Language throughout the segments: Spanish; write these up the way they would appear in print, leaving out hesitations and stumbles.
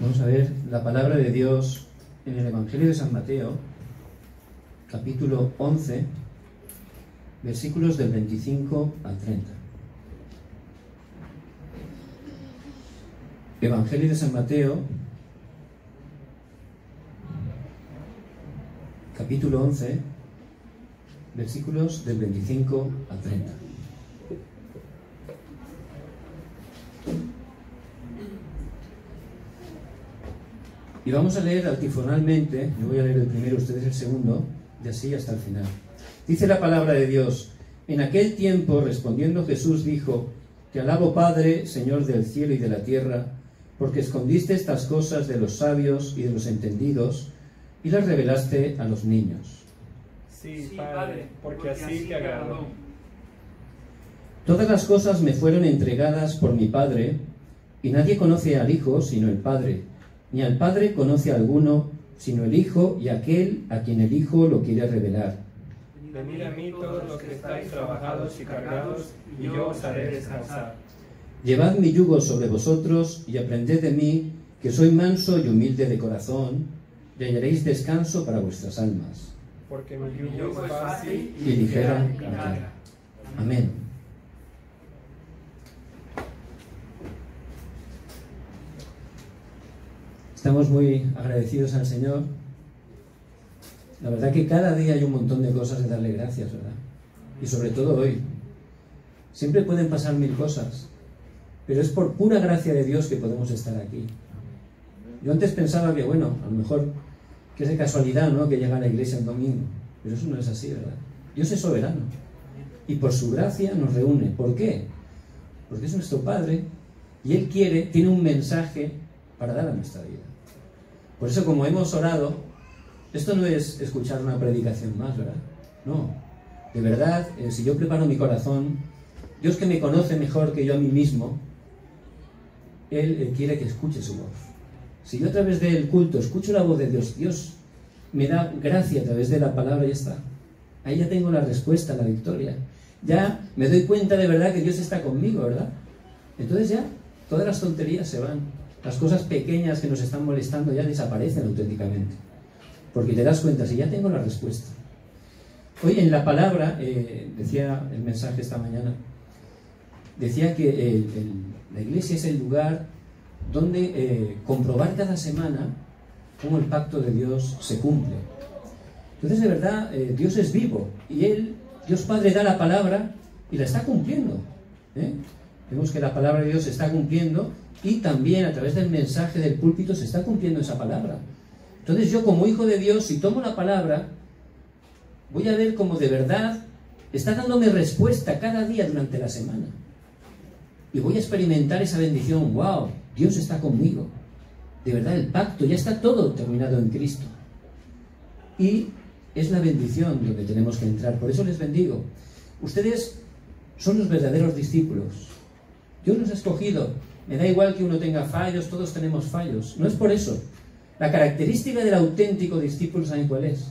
Vamos a ver la palabra de Dios en el Evangelio de San Mateo, capítulo 11, versículos del 25 al 30. Evangelio de San Mateo, capítulo 11, versículos del 25 al 30. Y vamos a leer altifonalmente, yo voy a leer el primero, ustedes el segundo, y así hasta el final. Dice la palabra de Dios: en aquel tiempo, respondiendo Jesús, dijo: Te alabo, Padre, Señor del cielo y de la tierra, porque escondiste estas cosas de los sabios y de los entendidos, y las revelaste a los niños. Sí, Padre, porque así te agradó. Todas las cosas me fueron entregadas por mi Padre, y nadie conoce al Hijo sino el Padre, ni al Padre conoce a alguno sino el Hijo y aquel a quien el Hijo lo quiere revelar. Venid a mí todos los que estáis trabajados y cargados, y yo os haré descansar. Llevad mi yugo sobre vosotros y aprended de mí, que soy manso y humilde de corazón, y hallaréis descanso para vuestras almas. Porque mi yugo es fácil Y ligera mi carga. Amén. Estamos muy agradecidos al Señor. La verdad que cada día hay un montón de cosas de darle gracias, ¿verdad? Y sobre todo hoy. Siempre pueden pasar mil cosas, pero es por pura gracia de Dios que podemos estar aquí. Yo antes pensaba que, bueno, a lo mejor que es de casualidad, ¿no?, que llega a la iglesia el domingo, pero eso no es así, ¿verdad? Dios es soberano y por su gracia nos reúne. ¿Por qué? Porque es nuestro Padre y Él tiene un mensaje para dar a nuestra vida. Por eso, como hemos orado, esto no es escuchar una predicación más, ¿verdad? No, de verdad, si yo preparo mi corazón, Dios, que me conoce mejor que yo a mí mismo, Él quiere que escuche su voz. Si yo a través del culto escucho la voz de Dios, Dios me da gracia a través de la palabra y ya está. Ahí ya tengo la respuesta, la victoria. Ya me doy cuenta de verdad que Dios está conmigo, ¿verdad? Entonces ya todas las tonterías se van. Las cosas pequeñas que nos están molestando ya desaparecen auténticamente. Porque te das cuenta, si ya tengo la respuesta. Hoy en la palabra, decía el mensaje esta mañana, decía que la iglesia es el lugar donde comprobar cada semana cómo el pacto de Dios se cumple. Entonces, de verdad, Dios es vivo y Dios Padre da la palabra y la está cumpliendo. Vemos que la palabra de Dios se está cumpliendo y también a través del mensaje del púlpito se está cumpliendo esa palabra. Entonces yo, como hijo de Dios, si tomo la palabra, voy a ver cómo de verdad está dándome respuesta cada día durante la semana. Y voy a experimentar esa bendición. ¡Wow! Dios está conmigo. De verdad, el pacto, ya está todo terminado en Cristo. Y es la bendición donde tenemos que entrar. Por eso les bendigo. Ustedes son los verdaderos discípulos. Dios los ha escogido. Me da igual que uno tenga fallos, todos tenemos fallos. No es por eso. La característica del auténtico discípulo, ¿saben cuál es?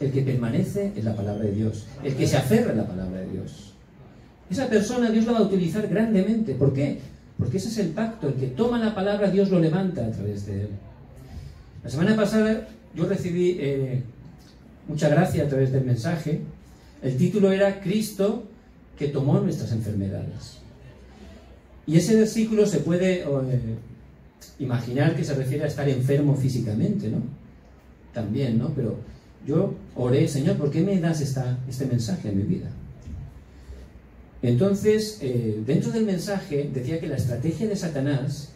El que permanece en la palabra de Dios. El que se aferra a la palabra de Dios. Esa persona Dios la va a utilizar grandemente. ¿Por qué? Porque ese es el pacto. El que toma la palabra, Dios lo levanta a través de él. La semana pasada yo recibí mucha gracia a través del mensaje. El título era Cristo que tomó nuestras enfermedades. Y ese versículo se puede imaginar que se refiere a estar enfermo físicamente, ¿no? También, ¿no? Pero yo oré: Señor, ¿por qué me das este mensaje en mi vida? Entonces, dentro del mensaje decía que la estrategia de Satanás,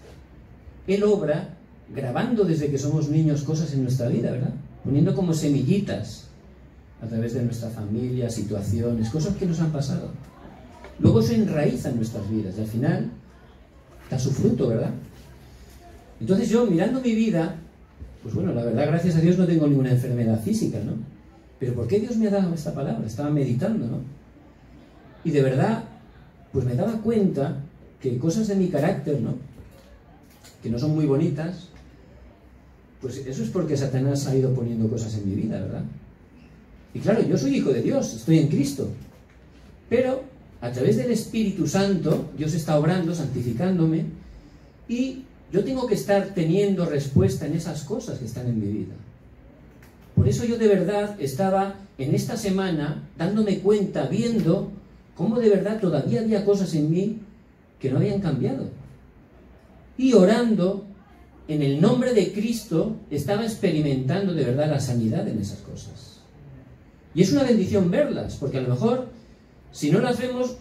él obra grabando desde que somos niños cosas en nuestra vida, ¿verdad? Poniendo como semillitas a través de nuestra familia, situaciones, cosas que nos han pasado. Luego se enraiza en nuestras vidas y al final da su fruto, ¿verdad? Entonces yo, mirando mi vida, pues bueno, la verdad, gracias a Dios no tengo ninguna enfermedad física, ¿no? Pero ¿por qué Dios me ha dado esta palabra? Estaba meditando, ¿no? Y de verdad, pues me daba cuenta que cosas de mi carácter, ¿no?, que no son muy bonitas, pues eso es porque Satanás ha ido poniendo cosas en mi vida, ¿verdad? Y claro, yo soy hijo de Dios, estoy en Cristo, pero a través del Espíritu Santo Dios está obrando, santificándome, y yo tengo que estar teniendo respuesta en esas cosas que están en mi vida. Por eso yo de verdad estaba en esta semana dándome cuenta, viendo cómo de verdad todavía había cosas en mí que no habían cambiado. Y orando, en el nombre de Cristo, estaba experimentando de verdad la sanidad en esas cosas. Y es una bendición verlas, porque a lo mejor, si no las vemos,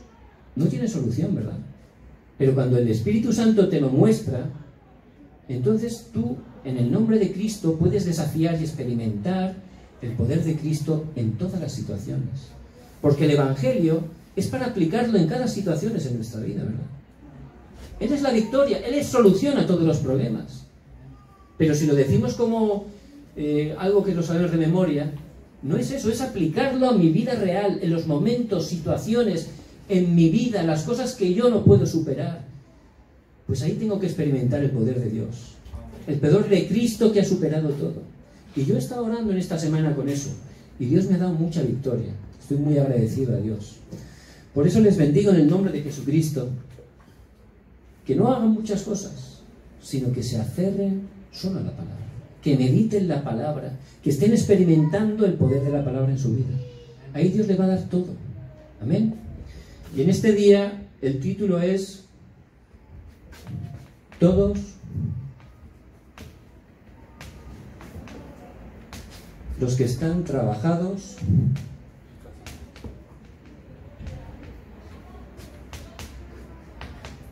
no tiene solución, ¿verdad? Pero cuando el Espíritu Santo te lo muestra, entonces tú, en el nombre de Cristo, puedes desafiar y experimentar el poder de Cristo en todas las situaciones. Porque el Evangelio es para aplicarlo en cada situación en nuestra vida, ¿verdad? Él es la victoria, Él es solución a todos los problemas. Pero si lo decimos como algo que lo sabemos de memoria, no es eso, es aplicarlo a mi vida real, en los momentos, situaciones, en mi vida, las cosas que yo no puedo superar. Pues ahí tengo que experimentar el poder de Dios, el poder de Cristo que ha superado todo. Y yo he estado orando en esta semana con eso, y Dios me ha dado mucha victoria. Estoy muy agradecido a Dios. Por eso les bendigo en el nombre de Jesucristo, que no hagan muchas cosas, sino que se aferren solo a la palabra, que mediten la palabra, que estén experimentando el poder de la palabra en su vida. Ahí Dios le va a dar todo. Amén. Y en este día el título es Todos los que están trabajados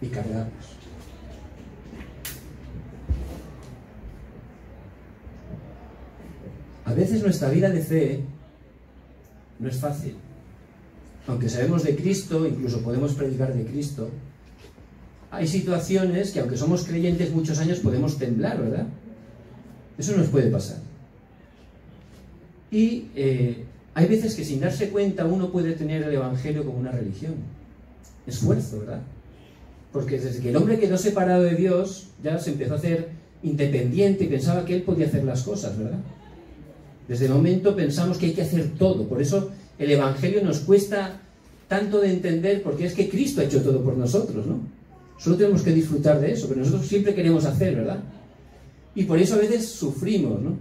y cargados. A veces nuestra vida de fe no es fácil. Aunque sabemos de Cristo, incluso podemos predicar de Cristo, hay situaciones que aunque somos creyentes muchos años podemos temblar, ¿verdad? Eso nos puede pasar. Y hay veces que sin darse cuenta uno puede tener el Evangelio como una religión. Esfuerzo, ¿verdad? Porque desde que el hombre quedó separado de Dios, ya se empezó a hacer independiente y pensaba que él podía hacer las cosas, ¿verdad? Desde el momento pensamos que hay que hacer todo. Por eso el Evangelio nos cuesta tanto de entender, porque es que Cristo ha hecho todo por nosotros, ¿no? Solo tenemos que disfrutar de eso, pero nosotros siempre queremos hacer, ¿verdad? Y por eso a veces sufrimos, ¿no?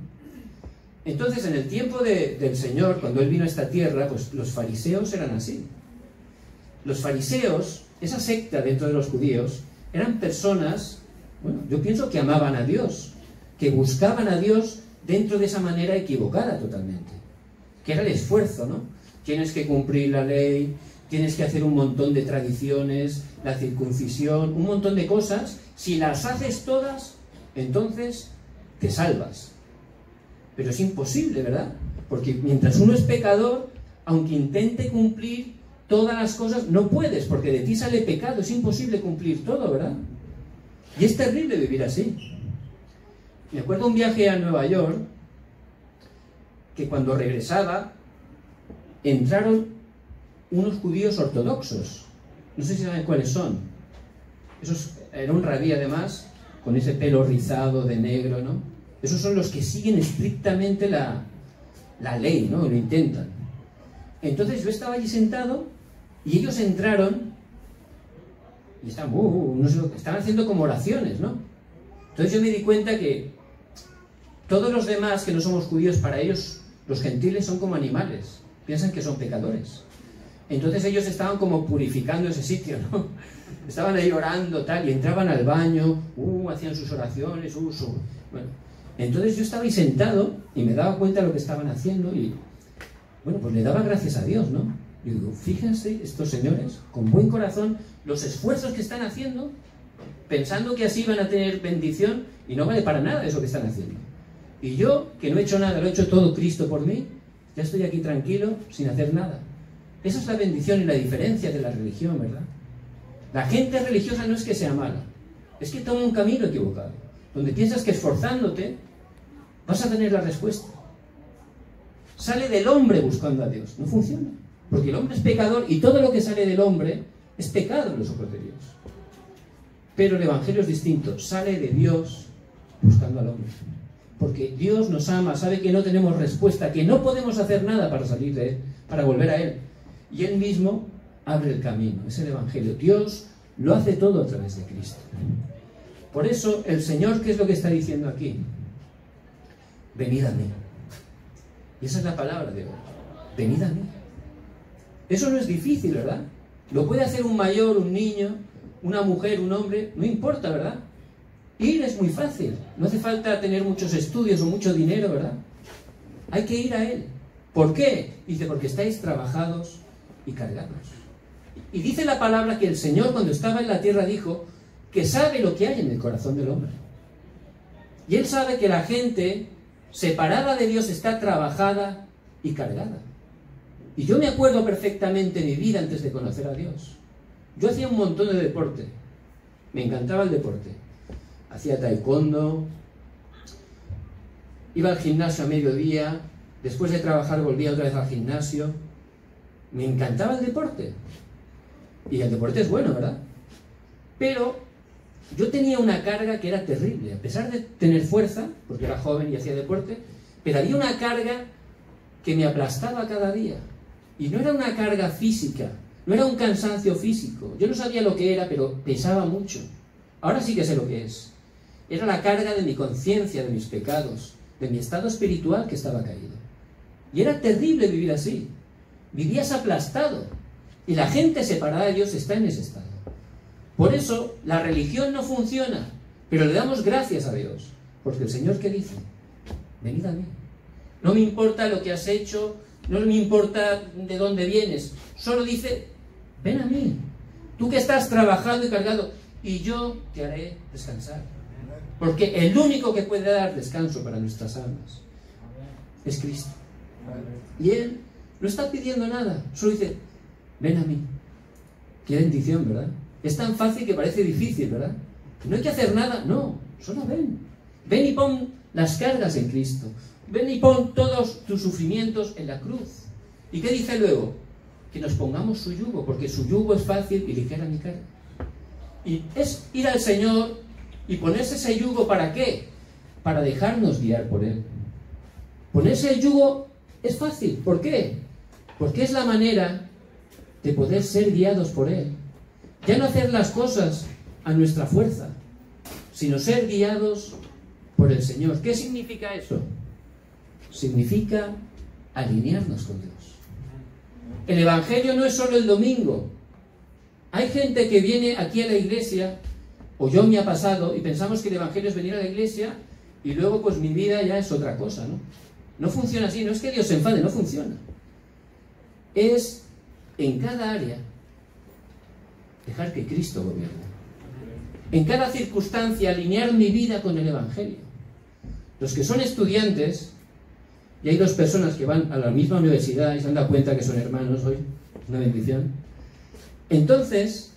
Entonces, en el tiempo del Señor, cuando Él vino a esta tierra, pues los fariseos eran así. Los fariseos, esa secta dentro de los judíos, eran personas, bueno, yo pienso que amaban a Dios, que buscaban a Dios dentro de esa manera equivocada totalmente, que era el esfuerzo, ¿no? Tienes que cumplir la ley, tienes que hacer un montón de tradiciones, la circuncisión, un montón de cosas. Si las haces todas, entonces te salvas. Pero es imposible, ¿verdad? Porque mientras uno es pecador, aunque intente cumplir todas las cosas, no puedes, porque de ti sale pecado, es imposible cumplir todo, ¿verdad? Y es terrible vivir así. Me acuerdo un viaje a Nueva York, que cuando regresaba, entraron unos judíos ortodoxos. No sé si saben cuáles son. Era un rabí además, con ese pelo rizado de negro, ¿no? Esos son los que siguen estrictamente la ley, ¿no? Y lo intentan. Entonces yo estaba allí sentado y ellos entraron y estaban, no sé, estaban haciendo como oraciones, ¿no? Entonces yo me di cuenta que todos los demás que no somos judíos, para ellos los gentiles son como animales, piensan que son pecadores. Entonces ellos estaban como purificando ese sitio, ¿no? Estaban ahí orando, tal, y entraban al baño, hacían sus oraciones, bueno. Entonces yo estaba ahí sentado y me daba cuenta de lo que estaban haciendo y, bueno, pues le daba gracias a Dios, ¿no? Y digo, fíjense estos señores, con buen corazón, los esfuerzos que están haciendo, pensando que así van a tener bendición, y no vale para nada eso que están haciendo. Y yo, que no he hecho nada, lo ha hecho todo Cristo por mí, ya estoy aquí tranquilo, sin hacer nada. Esa es la bendición y la diferencia de la religión, ¿verdad? La gente religiosa no es que sea mala, es que toma un camino equivocado, donde piensas que esforzándote vas a tener la respuesta. Sale del hombre buscando a Dios, no funciona, porque el hombre es pecador y todo lo que sale del hombre es pecado en los ojos de Dios. Pero el Evangelio es distinto, sale de Dios buscando al hombre. Porque Dios nos ama, sabe que no tenemos respuesta, que no podemos hacer nada para salir de Él, para volver a Él. Y Él mismo abre el camino, es el Evangelio. Dios lo hace todo a través de Cristo. Por eso el Señor, ¿qué es lo que está diciendo aquí? Venid a mí. Y esa es la palabra de hoy. Venid a mí. Eso no es difícil, ¿verdad? Lo puede hacer un mayor, un niño, una mujer, un hombre, no importa, ¿verdad? Ir es muy fácil. No hace falta tener muchos estudios o mucho dinero, ¿verdad? Hay que ir a Él. ¿Por qué? Dice, porque estáis trabajados y cargados. Y dice la palabra que el Señor, cuando estaba en la tierra, dijo que sabe lo que hay en el corazón del hombre. Y Él sabe que la gente separada de Dios está trabajada y cargada. Y yo me acuerdo perfectamente de mi vida antes de conocer a Dios. Yo hacía un montón de deporte. Me encantaba el deporte. Hacía taekwondo, iba al gimnasio a mediodía, después de trabajar volvía otra vez al gimnasio. Me encantaba el deporte. Y el deporte es bueno, ¿verdad? Pero yo tenía una carga que era terrible. A pesar de tener fuerza, porque era joven y hacía deporte, pero había una carga que me aplastaba cada día. Y no era una carga física, no era un cansancio físico. Yo no sabía lo que era, pero pesaba mucho. Ahora sí que sé lo que es. Era la carga de mi conciencia, de mis pecados, de mi estado espiritual que estaba caído. Y era terrible vivir así. Vivías aplastado. Y la gente separada de Dios está en ese estado. Por eso la religión no funciona, pero le damos gracias a Dios. Porque el Señor, ¿qué dice? Venid a mí. No me importa lo que has hecho, no me importa de dónde vienes. Solo dice, ven a mí. Tú que estás trabajando y cargado, y yo te haré descansar. Porque el único que puede dar descanso para nuestras almas es Cristo. Y Él no está pidiendo nada, solo dice, ven a mí. Qué bendición, ¿verdad? Es tan fácil que parece difícil, ¿verdad? No hay que hacer nada, no, solo ven. Ven y pon las cargas en Cristo. Ven y pon todos tus sufrimientos en la cruz. ¿Y qué dice luego? Que nos pongamos su yugo, porque su yugo es fácil y ligera mi carga. Y es ir al Señor y ponerse ese yugo, ¿para qué? Para dejarnos guiar por Él. Ponerse el yugo es fácil. ¿Por qué? Porque es la manera de poder ser guiados por Él. Ya no hacer las cosas a nuestra fuerza, sino ser guiados por el Señor. ¿Qué significa eso? Significa alinearnos con Dios. El Evangelio no es solo el domingo. Hay gente que viene aquí a la iglesia, o yo me ha pasado, y pensamos que el Evangelio es venir a la iglesia y luego pues mi vida ya es otra cosa, ¿no? No funciona así, no es que Dios se enfade, no funciona. Es en cada área dejar que Cristo gobierne. En cada circunstancia alinear mi vida con el Evangelio. Los que son estudiantes, y hay dos personas que van a la misma universidad y se han dado cuenta que son hermanos hoy, una bendición. Entonces,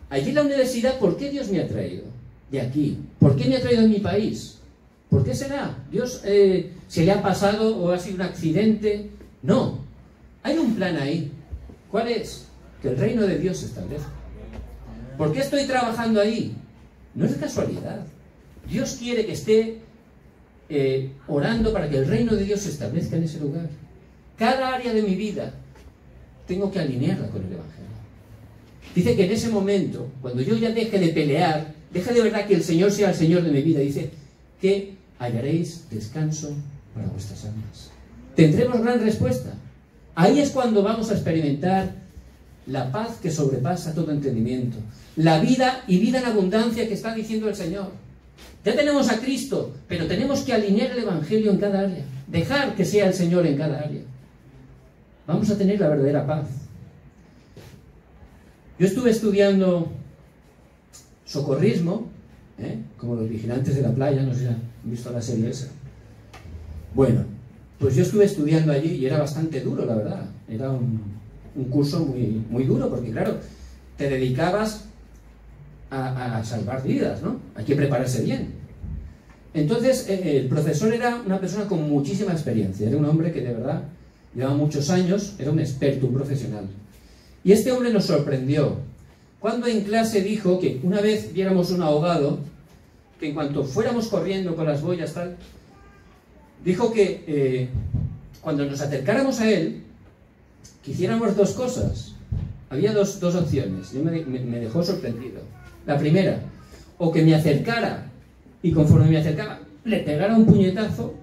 allí en la universidad, ¿por qué Dios me ha traído de aquí? ¿Por qué me ha traído en mi país? ¿Por qué será? ¿Dios se le ha pasado o ha sido un accidente? No, hay un plan ahí. ¿Cuál es? Que el reino de Dios se establezca. ¿Por qué estoy trabajando ahí? No es de casualidad. Dios quiere que esté orando para que el reino de Dios se establezca en ese lugar. Cada área de mi vida tengo que alinearla con el Evangelio. Dice que en ese momento, cuando yo ya deje de pelear, deje de verdad que el Señor sea el Señor de mi vida, dice que hallaréis descanso para vuestras almas. Tendremos gran respuesta. Ahí es cuando vamos a experimentar la paz que sobrepasa todo entendimiento. La vida y vida en abundancia que está diciendo el Señor. Ya tenemos a Cristo, pero tenemos que alinear el Evangelio en cada área. Dejar que sea el Señor en cada área. Vamos a tener la verdadera paz. Yo estuve estudiando socorrismo, como los vigilantes de la playa, no sé si han visto la serie esa. Bueno, pues yo estuve estudiando allí y era bastante duro, la verdad. Era un curso muy, muy duro, porque claro, te dedicabas a salvar vidas, ¿no? Hay que prepararse bien. Entonces, el profesor era una persona con muchísima experiencia. Era un hombre que de verdad llevaba muchos años, era un experto, un profesional. Y este hombre nos sorprendió cuando en clase dijo que una vez viéramos un ahogado, que en cuanto fuéramos corriendo con las boyas tal, dijo que cuando nos acercáramos a él, que hiciéramos dos cosas. Había dos opciones. Yo me dejó sorprendido. La primera, o que me acercara, y conforme me acercaba, le pegara un puñetazo,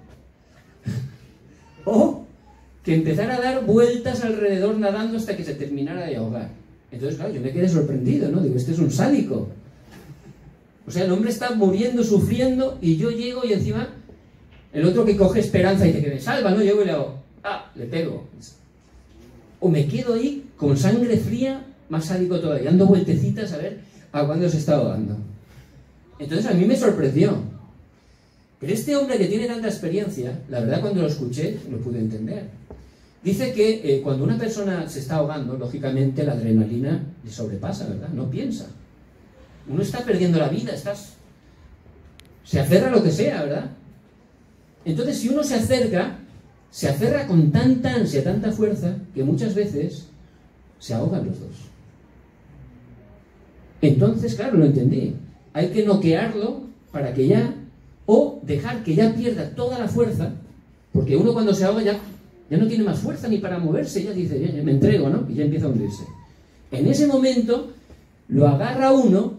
o que empezara a dar vueltas alrededor nadando hasta que se terminara de ahogar. Entonces, claro, yo me quedé sorprendido, ¿no? Digo, este es un sádico. O sea, el hombre está muriendo, sufriendo, y yo llego y encima el otro que coge esperanza y dice que me salva, ¿no? Llego y le hago, le pego. O me quedo ahí con sangre fría, más sádico todavía, dando vueltecitas a ver a cuándo se está ahogando. Entonces a mí me sorprendió. Pero este hombre que tiene tanta experiencia, la verdad cuando lo escuché, lo pude entender. Dice que cuando una persona se está ahogando, lógicamente la adrenalina le sobrepasa, ¿verdad? No piensa. Uno está perdiendo la vida, se aferra a lo que sea, ¿verdad? Entonces, si uno se aferra con tanta ansia, tanta fuerza, que muchas veces se ahogan los dos. Entonces, claro, lo entendí. Hay que noquearlo para que ya, o dejar que ya pierda toda la fuerza, porque uno cuando se ahoga ya no tiene más fuerza ni para moverse, ya dice, ya me entrego, ¿no? Y ya empieza a hundirse. En ese momento, lo agarra uno,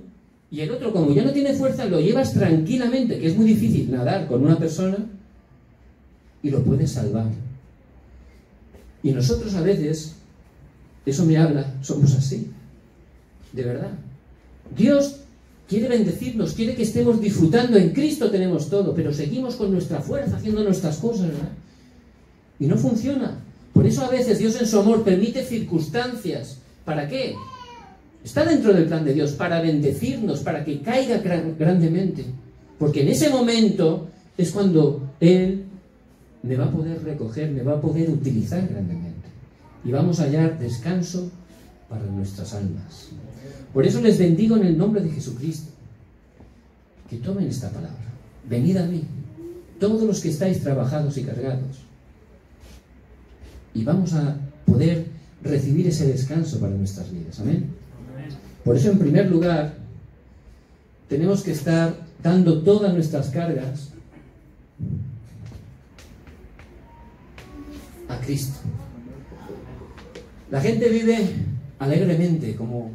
y el otro, como ya no tiene fuerza, lo llevas tranquilamente, que es muy difícil nadar con una persona, y lo puedes salvar. Y nosotros a veces, eso me habla, somos así, de verdad. Dios quiere bendecirnos, quiere que estemos disfrutando, en Cristo tenemos todo, pero seguimos con nuestra fuerza haciendo nuestras cosas, ¿verdad? Y no funciona. Por eso a veces Dios en su amor permite circunstancias. ¿Para qué? Está dentro del plan de Dios, para bendecirnos, para que caiga grandemente. Porque en ese momento es cuando Él me va a poder recoger, me va a poder utilizar grandemente. Y vamos a hallar descanso para nuestras almas. Por eso les bendigo en el nombre de Jesucristo. Que tomen esta palabra. Venid a mí, todos los que estáis trabajados y cargados. Y vamos a poder recibir ese descanso para nuestras vidas. Amén. Por eso, en primer lugar, tenemos que estar dando todas nuestras cargas a Cristo. La gente vive alegremente, como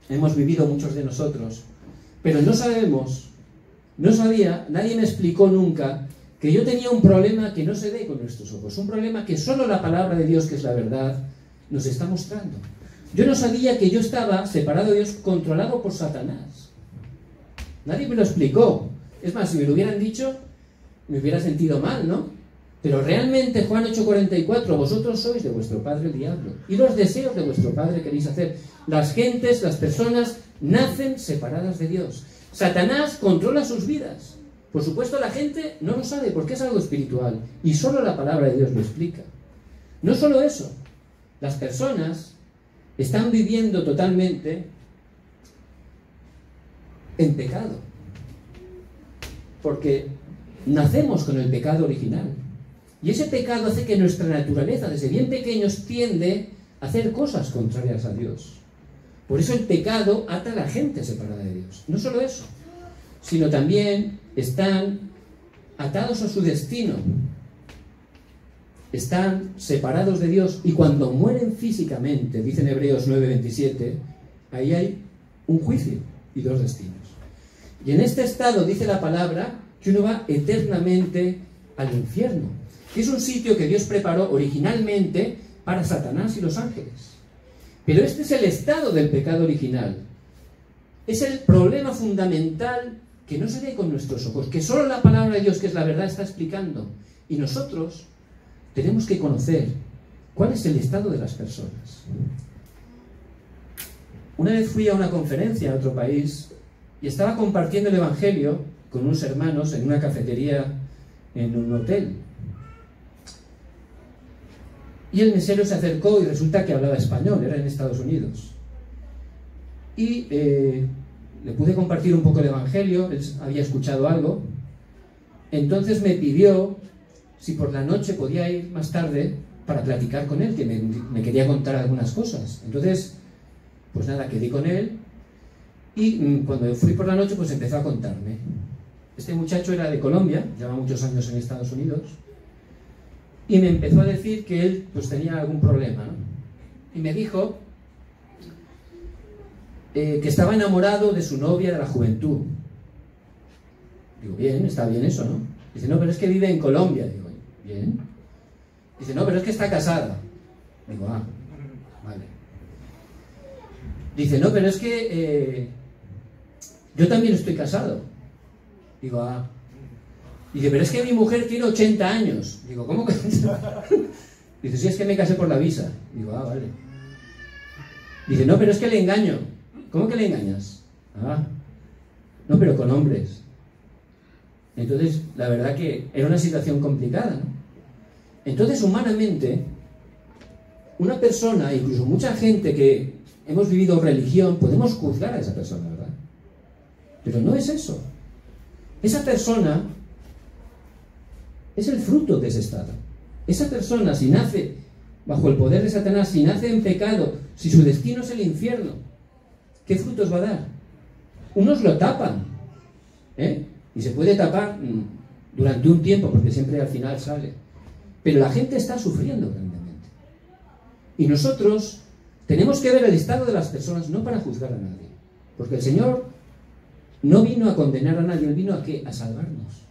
hemos vivido muchos de nosotros, pero no sabía, nadie me explicó nunca que yo tenía un problema que no se ve con nuestros ojos, un problema que solo la palabra de Dios, que es la verdad, nos está mostrando. Yo no sabía que yo estaba separado de Dios, controlado por Satanás. Nadie me lo explicó. Es más, si me lo hubieran dicho, me hubiera sentido mal, ¿no? Pero realmente, Juan 8:44, vosotros sois de vuestro padre el diablo, y los deseos de vuestro padre queréis hacer. Las gentes, las personas, nacen separadas de Dios. Satanás controla sus vidas. Por supuesto, la gente no lo sabe porque es algo espiritual, y solo la palabra de Dios lo explica. No solo eso, las personas están viviendo totalmente en pecado, porque nacemos con el pecado original, y ese pecado hace que nuestra naturaleza desde bien pequeños tiende a hacer cosas contrarias a Dios. Por eso el pecado ata a la gente separada de Dios. No solo eso, sino también están atados a su destino, están separados de Dios, y cuando mueren físicamente, dice en Hebreos 9:27, ahí hay un juicio y dos destinos. Y en este estado dice la palabra que uno va eternamente al infierno, que es un sitio que Dios preparó originalmente para Satanás y los ángeles. Pero este es el estado del pecado original. Es el problema fundamental que no se ve con nuestros ojos, que solo la palabra de Dios, que es la verdad, está explicando. Y nosotros tenemos que conocer cuál es el estado de las personas. Una vez fui a una conferencia a otro país y estaba compartiendo el Evangelio con unos hermanos en una cafetería en un hotel. Y el mesero se acercó y resulta que hablaba español, era en Estados Unidos. Y le pude compartir un poco el Evangelio, él había escuchado algo. Entonces me pidió si por la noche podía ir más tarde para platicar con él, que me quería contar algunas cosas. Entonces, pues nada, quedé con él, y cuando fui por la noche, pues empezó a contarme. Este muchacho era de Colombia, lleva muchos años en Estados Unidos, y me empezó a decir que él pues tenía algún problema, ¿no? Y me dijo que estaba enamorado de su novia de la juventud, Digo, bien, está bien eso, ¿no? Dice, no, pero es que vive en Colombia. Digo, bien. Dice, no, pero es que está casada. Digo, ah, vale. Dice, no, pero es que yo también estoy casado. Digo, ah. Dice, pero es que mi mujer tiene 80 años. Digo, ¿cómo que? Dice, sí, es que me casé por la visa. Digo, ah, vale. Dice, no, pero es que le engaño. ¿Cómo que le engañas? Ah, no, pero con hombres. Entonces, la verdad que era una situación complicada, ¿no? Entonces, humanamente, una persona, incluso mucha gente que hemos vivido religión, podemos juzgar a esa persona, ¿verdad? Pero no es eso. Esa persona es el fruto de ese estado. Esa persona, si nace bajo el poder de Satanás, si nace en pecado, si su destino es el infierno, ¿qué frutos va a dar? Unos lo tapan, y se puede tapar durante un tiempo, porque siempre al final sale. Pero la gente está sufriendo grandemente. Y nosotros tenemos que ver el estado de las personas, no para juzgar a nadie. Porque el Señor no vino a condenar a nadie, Él vino a ¿qué? A salvarnos.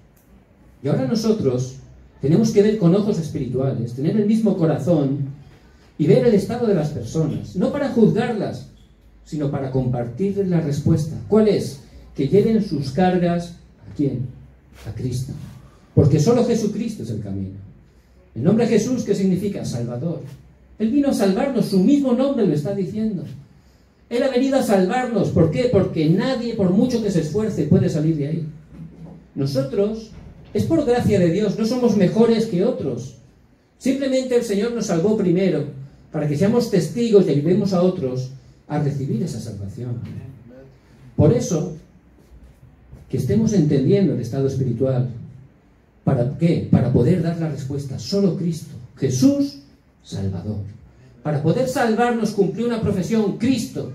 Y ahora nosotros tenemos que ver con ojos espirituales, tener el mismo corazón y ver el estado de las personas, no para juzgarlas, sino para compartirles la respuesta. ¿Cuál es? Que lleven sus cargas, ¿a quién? A Cristo. Porque solo Jesucristo es el camino. El nombre de Jesús, ¿qué significa? Salvador. Él vino a salvarnos, su mismo nombre lo está diciendo. Él ha venido a salvarnos. ¿Por qué? Porque nadie, por mucho que se esfuerce, puede salir de ahí. Nosotros, es por gracia de Dios, no somos mejores que otros. Simplemente el Señor nos salvó primero, para que seamos testigos y ayudemos a otros a recibir esa salvación. Por eso, que estemos entendiendo el estado espiritual. ¿Para qué? Para poder dar la respuesta. Solo Cristo, Jesús, Salvador. Para poder salvarnos cumplió una profesión, Cristo.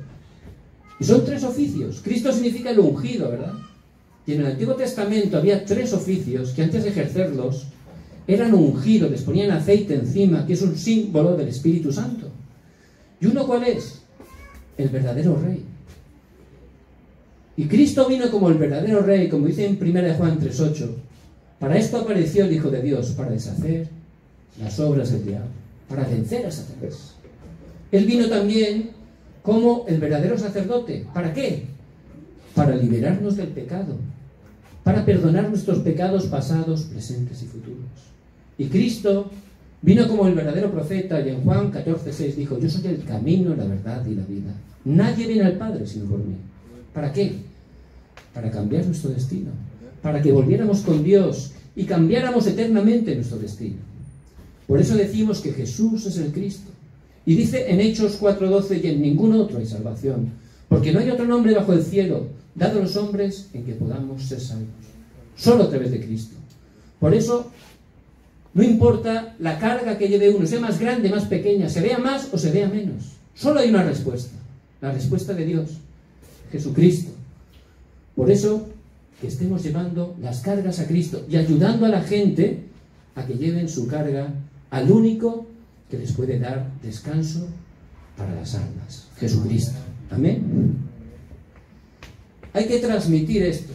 Y son 3 oficios. Cristo significa el ungido, ¿verdad? Y en el Antiguo Testamento había 3 oficios que antes de ejercerlos eran ungidos, les ponían aceite encima, que es un símbolo del Espíritu Santo. ¿Y uno cuál es? El verdadero Rey. Y Cristo vino como el verdadero Rey, como dice en 1 Juan 3:8. Para esto apareció el Hijo de Dios, para deshacer las obras del diablo, para vencer a Satanás. Él vino también como el verdadero sacerdote. ¿Para qué? Para liberarnos del pecado, para perdonar nuestros pecados pasados, presentes y futuros. Y Cristo vino como el verdadero profeta, y en Juan 14:6 dijo, yo soy el camino, la verdad y la vida. Nadie viene al Padre sino por mí. ¿Para qué? Para cambiar nuestro destino, para que volviéramos con Dios y cambiáramos eternamente nuestro destino. Por eso decimos que Jesús es el Cristo. Y dice en Hechos 4:12, y en ningún otro hay salvación, porque no hay otro nombre bajo el cielo dado a los hombres en que podamos ser salvos. Solo a través de Cristo. Por eso, no importa la carga que lleve uno, sea más grande, más pequeña, se vea más o se vea menos. Solo hay una respuesta. La respuesta de Dios, Jesucristo. Por eso, que estemos llevando las cargas a Cristo y ayudando a la gente a que lleven su carga al único que les puede dar descanso para las almas, Jesucristo. Amén. Hay que transmitir esto.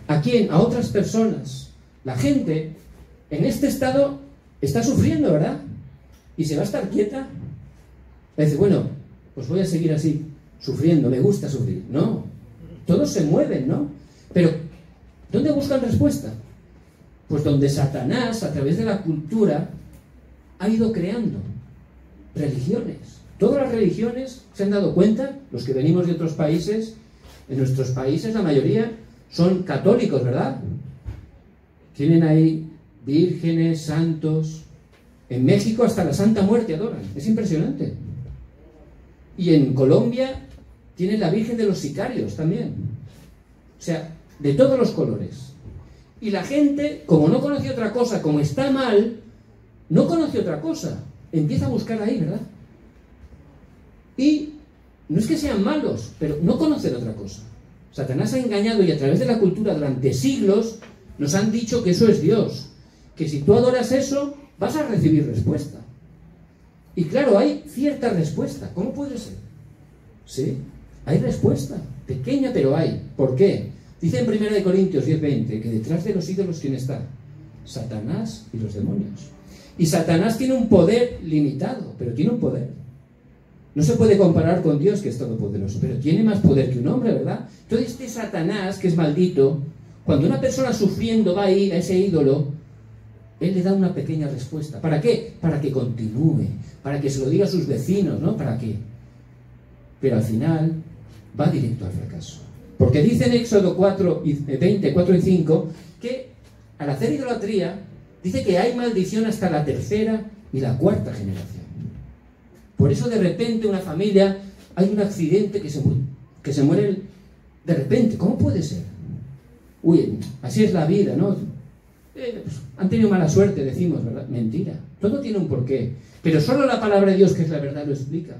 ¿A quién? A otras personas. La gente en este estado está sufriendo, ¿verdad? Y se va a estar quieta. Le dice, bueno, pues voy a seguir así, sufriendo, me gusta sufrir. No, todos se mueven, ¿no? Pero, ¿dónde buscan respuesta? Pues donde Satanás, a través de la cultura, ha ido creando religiones. Todas las religiones, ¿se han dado cuenta? Los que venimos de otros países, en nuestros países la mayoría son católicos, ¿verdad? Tienen ahí vírgenes, santos. En México hasta la Santa Muerte adoran. Es impresionante. Y en Colombia tienen la Virgen de los Sicarios también. O sea, de todos los colores. Y la gente, como no conoce otra cosa, como está mal, no conoce otra cosa. Empieza a buscar ahí, ¿verdad? Y no es que sean malos, pero no conocen otra cosa. Satanás ha engañado y a través de la cultura durante siglos nos han dicho que eso es Dios. Que si tú adoras eso, vas a recibir respuesta. Y claro, hay cierta respuesta. ¿Cómo puede ser? ¿Sí? Hay respuesta, pequeña pero hay. ¿Por qué? Dice en 1 Corintios 10:20 que detrás de los ídolos, ¿quién está? Satanás y los demonios. Y Satanás tiene un poder limitado, pero tiene un poder. No se puede comparar con Dios, que es todopoderoso, pero tiene más poder que un hombre, ¿verdad? Entonces este Satanás, que es maldito, cuando una persona sufriendo va a ir a ese ídolo, él le da una pequeña respuesta. ¿Para qué? Para que continúe, para que se lo diga a sus vecinos, ¿no? ¿Para qué? Pero al final va directo al fracaso. Porque dice en Éxodo 20, 4 y 5, que al hacer idolatría, dice que hay maldición hasta la tercera y la cuarta generación. Por eso de repente una familia, hay un accidente que se muere de repente. ¿Cómo puede ser? Uy, así es la vida, ¿no? Pues, han tenido mala suerte, decimos, ¿verdad? Mentira. Todo tiene un porqué. Pero solo la palabra de Dios, que es la verdad, lo explica.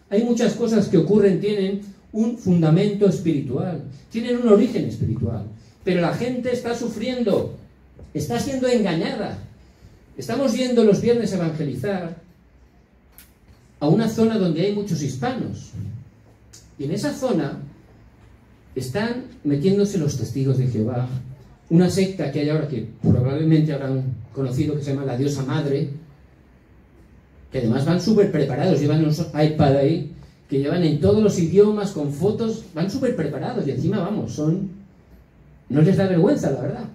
Hay muchas cosas que ocurren, tienen un fundamento espiritual, tienen un origen espiritual. Pero la gente está sufriendo, está siendo engañada. Estamos yendo los viernes a evangelizar a una zona donde hay muchos hispanos. Y en esa zona están metiéndose los testigos de Jehová, una secta que hay ahora, que probablemente habrán conocido, que se llama la Diosa Madre, que además van súper preparados, llevan unos iPad ahí, que llevan en todos los idiomas, con fotos, van súper preparados, y encima, vamos, no les da vergüenza, la verdad.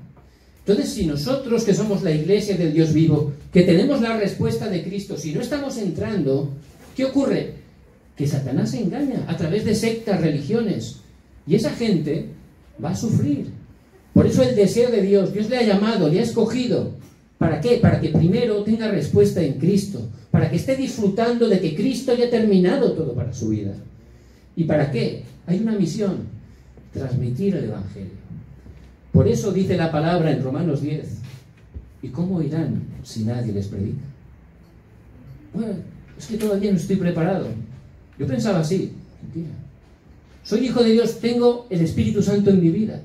Entonces, si nosotros, que somos la iglesia del Dios vivo, que tenemos la respuesta de Cristo, si no estamos entrando, ¿qué ocurre? Que Satanás se engaña a través de sectas, religiones, y esa gente va a sufrir. Por eso el deseo de Dios, Dios le ha llamado, le ha escogido. ¿Para qué? Para que primero tenga respuesta en Cristo, para que esté disfrutando de que Cristo ya ha terminado todo para su vida. ¿Y para qué? Hay una misión: transmitir el Evangelio. Por eso dice la palabra en Romanos 10, ¿y cómo irán si nadie les predica? Bueno, es que todavía no estoy preparado. Yo pensaba así. Mentira. Soy hijo de Dios, tengo el Espíritu Santo en mi vida.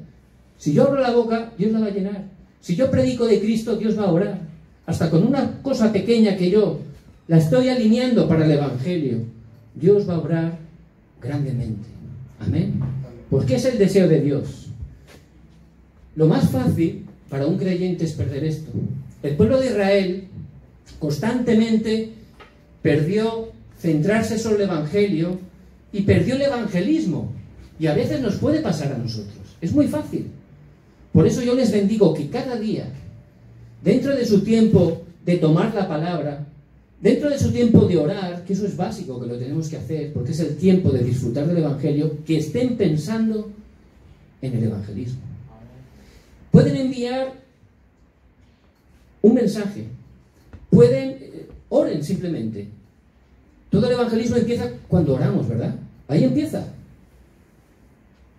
Si yo abro la boca, Dios la va a llenar. Si yo predico de Cristo, Dios va a orar. Hasta con una cosa pequeña que yo la estoy alineando para el Evangelio, Dios va a obrar grandemente. Amén. Porque es el deseo de Dios. Lo más fácil para un creyente es perder esto. El pueblo de Israel constantemente perdió centrarse sobre el Evangelio y perdió el evangelismo. Y a veces nos puede pasar a nosotros. Es muy fácil. Por eso yo les bendigo que cada día, dentro de su tiempo de tomar la palabra, dentro de su tiempo de orar, que eso es básico, que lo tenemos que hacer, porque es el tiempo de disfrutar del Evangelio, que estén pensando en el evangelismo. Pueden enviar un mensaje, oren simplemente. Todo el evangelismo empieza cuando oramos, ¿verdad? Ahí empieza.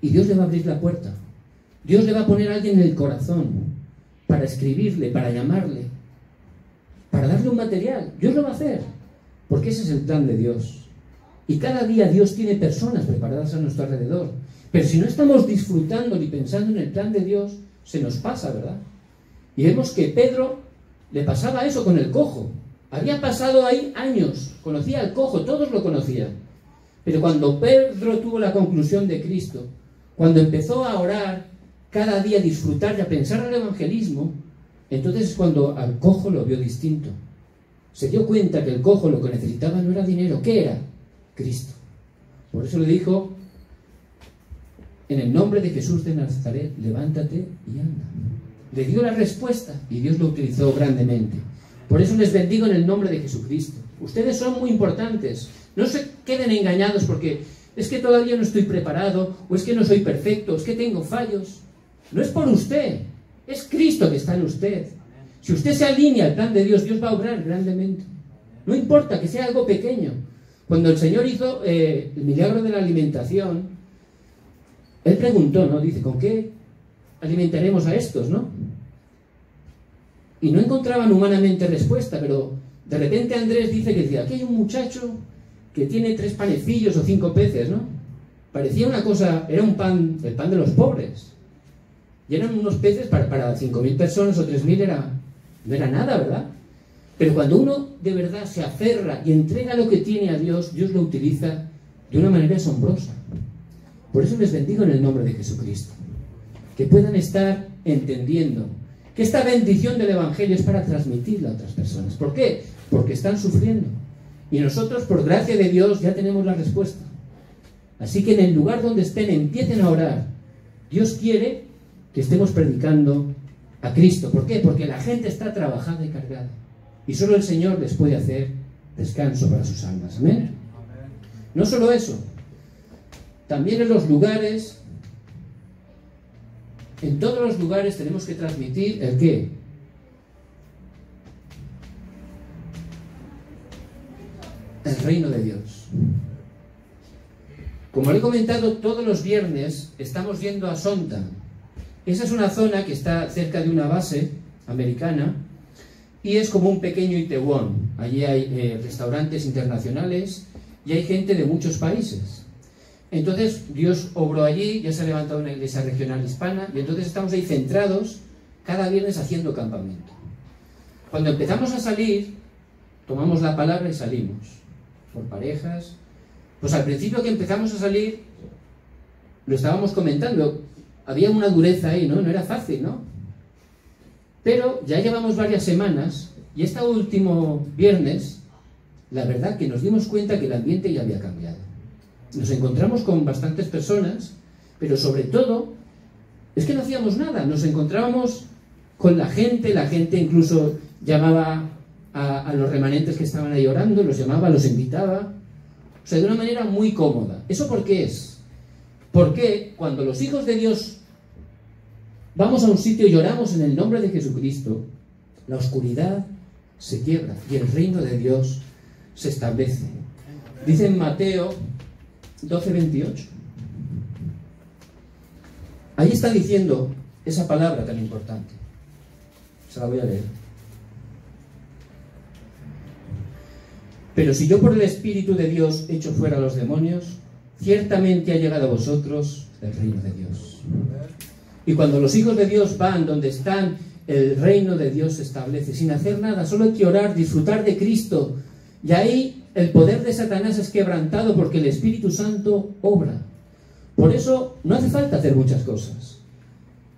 Y Dios le va a abrir la puerta. Dios le va a poner a alguien en el corazón para escribirle, para llamarle, para darle un material. Dios lo va a hacer, porque ese es el plan de Dios. Y cada día Dios tiene personas preparadas a nuestro alrededor. Pero si no estamos disfrutando ni pensando en el plan de Dios, se nos pasa, ¿verdad? Y vemos que Pedro le pasaba eso con el cojo. Había pasado ahí años, conocía al cojo, todos lo conocían. Pero cuando Pedro tuvo la conclusión de Cristo, cuando empezó a orar, cada día a disfrutar y a pensar en el evangelismo, entonces es cuando al cojo lo vio distinto. Se dio cuenta que el cojo lo que necesitaba no era dinero. ¿Qué era? Cristo. Por eso le dijo: en el nombre de Jesús de Nazaret, levántate y anda. Le dio la respuesta y Dios lo utilizó grandemente. Por eso les bendigo en el nombre de Jesucristo. Ustedes son muy importantes. No se queden engañados porque es que todavía no estoy preparado, o es que no soy perfecto, o es que tengo fallos. No es por usted, es Cristo que está en usted. Si usted se alinea al plan de Dios, Dios va a obrar grandemente. No importa que sea algo pequeño. Cuando el Señor hizo el milagro de la alimentación, Él preguntó, ¿no? Dice, ¿con qué alimentaremos a estos, no? Y no encontraban humanamente respuesta, pero de repente Andrés dice que decía, aquí hay un muchacho que tiene 3 panecillos o 5 peces, ¿no? Parecía una cosa, era un pan, el pan de los pobres. Y eran unos peces para 5.000 personas o 3.000 no era nada, ¿verdad? Pero cuando uno de verdad se aferra y entrega lo que tiene a Dios, Dios lo utiliza de una manera asombrosa. Por eso les bendigo en el nombre de Jesucristo. Que puedan estar entendiendo que esta bendición del Evangelio es para transmitirla a otras personas. ¿Por qué? Porque están sufriendo. Y nosotros, por gracia de Dios, ya tenemos la respuesta. Así que en el lugar donde estén, empiecen a orar. Dios quiere que estemos predicando a Cristo. ¿Por qué? Porque la gente está trabajada y cargada. Y solo el Señor les puede hacer descanso para sus almas. ¿Amén? No solo eso. También en los lugares, en todos los lugares tenemos que transmitir ¿el qué? El reino de Dios. Como le he comentado, todos los viernes estamos yendo a Sontan. Esa es una zona que está cerca de una base americana y es como un pequeño Itaewon. Allí hay restaurantes internacionales y hay gente de muchos países. Entonces Dios obró allí, ya se ha levantado una iglesia regional hispana y entonces estamos ahí centrados cada viernes haciendo campamento. Cuando empezamos a salir, tomamos la palabra y salimos, por parejas. Pues al principio que empezamos a salir, lo estábamos comentando, había una dureza ahí, ¿no? No era fácil, ¿no? Pero ya llevamos varias semanas y este último viernes, la verdad que nos dimos cuenta que el ambiente ya había cambiado. Nos encontramos con bastantes personas, pero sobre todo, es que no hacíamos nada, nos encontrábamos con la gente incluso llamaba a los remanentes que estaban ahí orando, los llamaba, los invitaba, o sea, de una manera muy cómoda. ¿Eso por qué es? Porque cuando los hijos de Dios vamos a un sitio y oramos en el nombre de Jesucristo, la oscuridad se quiebra y el reino de Dios se establece. Dice en Mateo 12:28. Ahí está diciendo esa palabra tan importante. Se la voy a leer. Pero si yo por el Espíritu de Dios echo fuera a los demonios, ciertamente ha llegado a vosotros el reino de Dios. Y cuando los hijos de Dios van donde están, el reino de Dios se establece sin hacer nada, solo hay que orar, disfrutar de Cristo. Y ahí el poder de Satanás es quebrantado porque el Espíritu Santo obra. Por eso no hace falta hacer muchas cosas.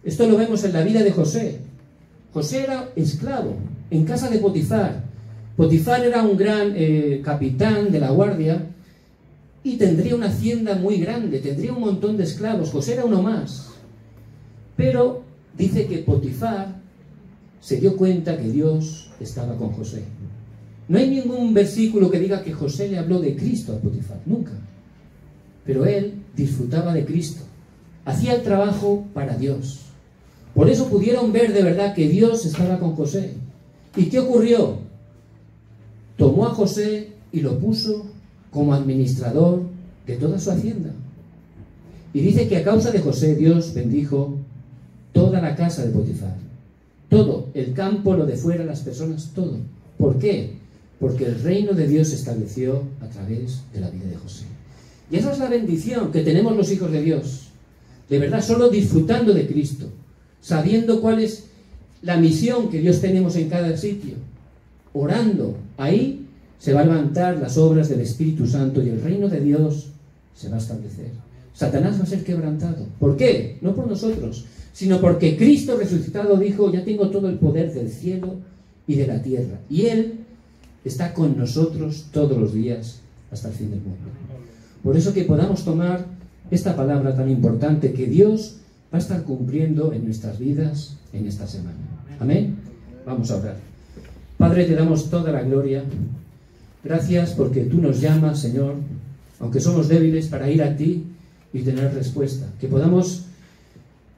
Esto lo vemos en la vida de José. José era esclavo en casa de Potifar. Potifar era un gran capitán de la guardia y tendría una hacienda muy grande, tendría un montón de esclavos. José era uno más. Pero dice que Potifar se dio cuenta que Dios estaba con José. No hay ningún versículo que diga que José le habló de Cristo a Potifar, nunca. Pero él disfrutaba de Cristo, hacía el trabajo para Dios. Por eso pudieron ver de verdad que Dios estaba con José. ¿Y qué ocurrió? Tomó a José y lo puso como administrador de toda su hacienda. Y dice que a causa de José Dios bendijo toda la casa de Potifar. Todo, el campo, lo de fuera, las personas, todo. ¿Por qué? Porque el reino de Dios se estableció a través de la vida de José. Y esa es la bendición que tenemos los hijos de Dios. De verdad, solo disfrutando de Cristo, sabiendo cuál es la misión que Dios tenemos en cada sitio, orando, ahí se va a levantar las obras del Espíritu Santo y el reino de Dios se va a establecer. Satanás va a ser quebrantado. ¿Por qué? No por nosotros, sino porque Cristo resucitado dijo, ya tengo todo el poder del cielo y de la tierra. Y Él está con nosotros todos los días hasta el fin del mundo. Por eso que podamos tomar esta palabra tan importante que Dios va a estar cumpliendo en nuestras vidas en esta semana. Amén. Vamos a orar. Padre, te damos toda la gloria. Gracias porque tú nos llamas, Señor, aunque somos débiles, para ir a ti y tener respuesta. Que podamos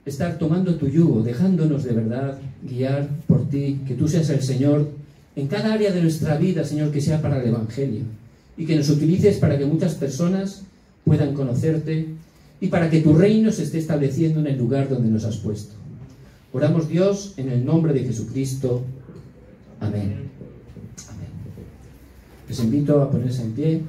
estar tomando tu yugo, dejándonos de verdad guiar por ti, que tú seas el Señor en cada área de nuestra vida, Señor, que sea para el Evangelio, y que nos utilices para que muchas personas puedan conocerte y para que tu reino se esté estableciendo en el lugar donde nos has puesto. Oramos, Dios, en el nombre de Jesucristo. Amén. Amén. Les invito a ponerse en pie.